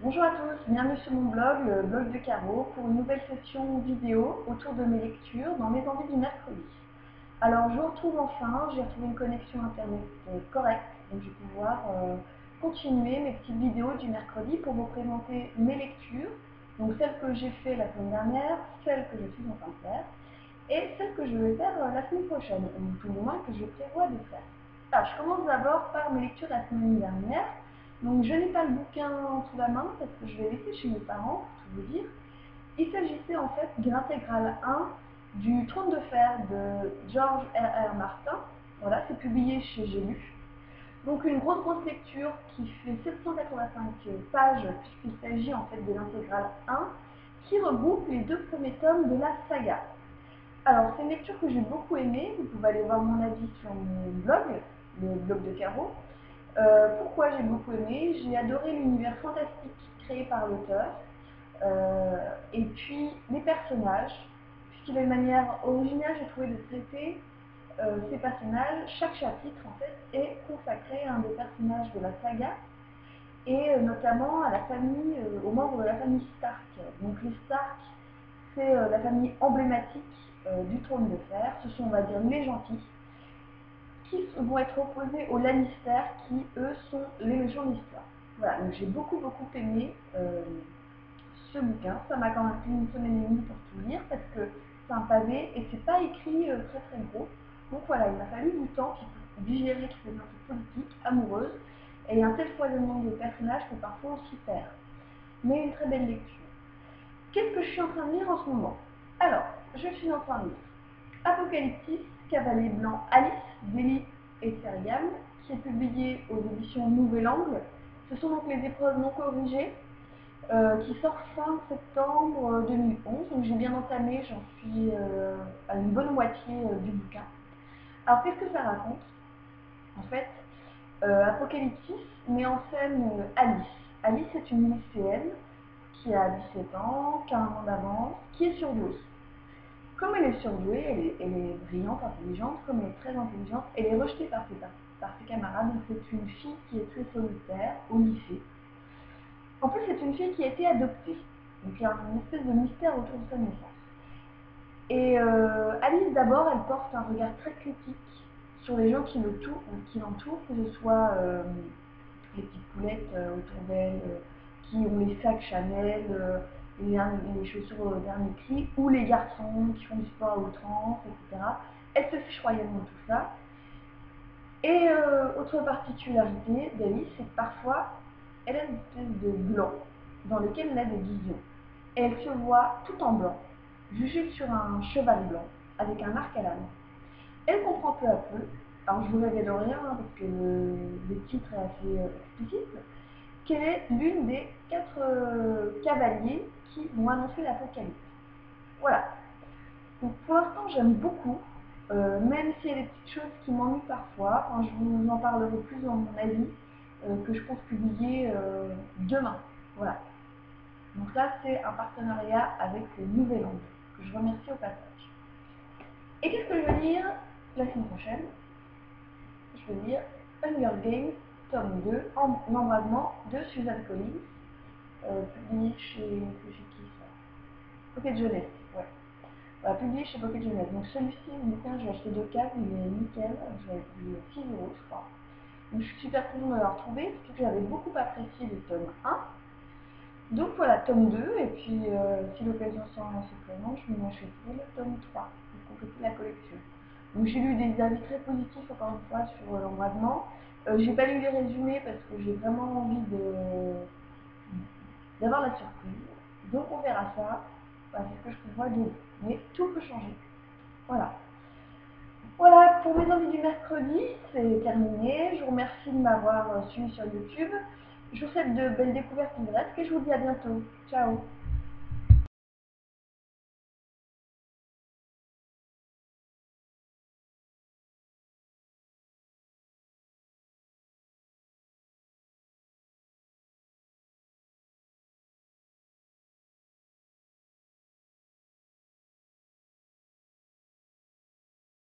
Bonjour à tous, bienvenue sur mon blog, le blog de Caro, pour une nouvelle session vidéo autour de mes lectures dans mes envies du mercredi. Alors je vous retrouve enfin, j'ai retrouvé une connexion internet correcte, donc je vais pouvoir continuer mes petites vidéos du mercredi pour vous présenter mes lectures, donc celles que j'ai fait la semaine dernière, celles que je suis en train de faire, et celles que je vais faire la semaine prochaine, ou tout le moins que je prévois de faire. Alors je commence d'abord par mes lectures la semaine dernière. Donc je n'ai pas le bouquin sous la main parce que je l'ai laissé chez mes parents, pour tout vous dire. Il s'agissait en fait de l'intégrale 1 du Trône de fer de George R.R. Martin. Voilà, c'est publié chez J'ai lu. Donc une grosse lecture qui fait 785 pages puisqu'il s'agit en fait de l'intégrale 1 qui regroupe les deux premiers tomes de la saga. Alors c'est une lecture que j'ai beaucoup aimée, vous pouvez aller voir mon avis sur mon blog, le blog de Caro. Pourquoi j'ai beaucoup aimé? J'ai adoré l'univers fantastique créé par l'auteur, et puis les personnages, puisqu'il a une manière originale, j'ai trouvé, de traiter ces personnages. Chaque chapitre en fait est consacré à un des personnages de la saga, et notamment à la famille, aux membres de la famille Stark. Donc les Stark, c'est la famille emblématique du Trône de Fer, ce sont, on va dire, les gentils, qui vont être opposés aux Lannister, qui eux sont les méchants de l'histoire. Voilà, donc j'ai beaucoup aimé ce bouquin. Ça m'a quand même pris une semaine et demie pour tout lire parce que c'est un pavé et c'est pas écrit très gros. Donc voilà, il m'a fallu du temps pour digérer toutes les intrigues politiques, amoureuses, et un tel foisonnement de personnages que parfois on s'y perd. Mais une très belle lecture. Qu'est-ce que je suis en train de lire en ce moment? Alors, je suis en train de lire Apocalyptis, Cavalier Blanc Alice, d'Elie et Seriam, qui est publié aux éditions Nouvel Angle. Ce sont donc les épreuves non corrigées, qui sort fin septembre 2011. Donc j'ai bien entamé, j'en suis à une bonne moitié du bouquin. Alors qu'est-ce que ça raconte? En fait, Apocalyptis met en scène Alice. Alice est une lycéenne qui a 17 ans, qui a un an d'avance, qui est surdouée. Comme elle est surdouée, elle est brillante, intelligente, comme elle est très intelligente, elle est rejetée par ses camarades, donc c'est une fille qui est très solitaire au lycée. En plus, c'est une fille qui a été adoptée, donc il y a une espèce de mystère autour de sa naissance. Et Alice, d'abord, elle porte un regard très critique sur les gens qui l'entourent, que ce soit les petites poulettes autour d'elle, qui ont les sacs Chanel, les chaussures dernier cri, ou les garçons qui font du sport à outrance, etc. Elle se fiche royalement de tout ça. Et autre particularité d'Alice, c'est que parfois, elle a une espèce de blanc dans lequel elle a des visions. Et elle se voit tout en blanc, jugée sur un cheval blanc, avec un arc à la main. Elle comprend peu à peu, alors je vous révèle rien parce que le titre est assez explicite, qu'elle est l'une des 4 cavaliers qui vont annoncer l'apocalypse. Voilà. Donc pour l'instant j'aime beaucoup, même s'il y a des petites choses qui m'ennuient parfois. Enfin, je vous en parlerai plus dans mon avis, que je compte publier demain. Voilà. Donc là c'est un partenariat avec Nouvel Angle, que je remercie au passage. Et qu'est-ce que je vais lire la semaine prochaine? Je vais lire Hunger Games, tome 2, L'embrasement de Suzanne Collins, publié chez qui ça? Pocket Jeunesse, ouais. Voilà, publié chez Pocket Jeunesse. Donc celui-ci, le bouquin, je l'ai acheté 2 cases, il est nickel, je l'avais payé 6 €, je crois. Donc je suis super contente de le retrouver, surtout que j'avais beaucoup apprécié le tome 1. Donc voilà, tome 2, et puis si l'occasion se présente, je m'achèterai le tome 3 pour compléter la collection. Donc j'ai lu des avis très positifs, encore une fois, sur l'embrasement. J'ai pas lu les résumés parce que j'ai vraiment envie d'avoir la surprise. Donc on verra ça. Voilà, c'est ce que je prévois de lire. Mais tout peut changer. Voilà. Voilà, pour mes envies du mercredi, c'est terminé. Je vous remercie de m'avoir suivi sur YouTube. Je vous souhaite de belles découvertes en direct et je vous dis à bientôt. Ciao!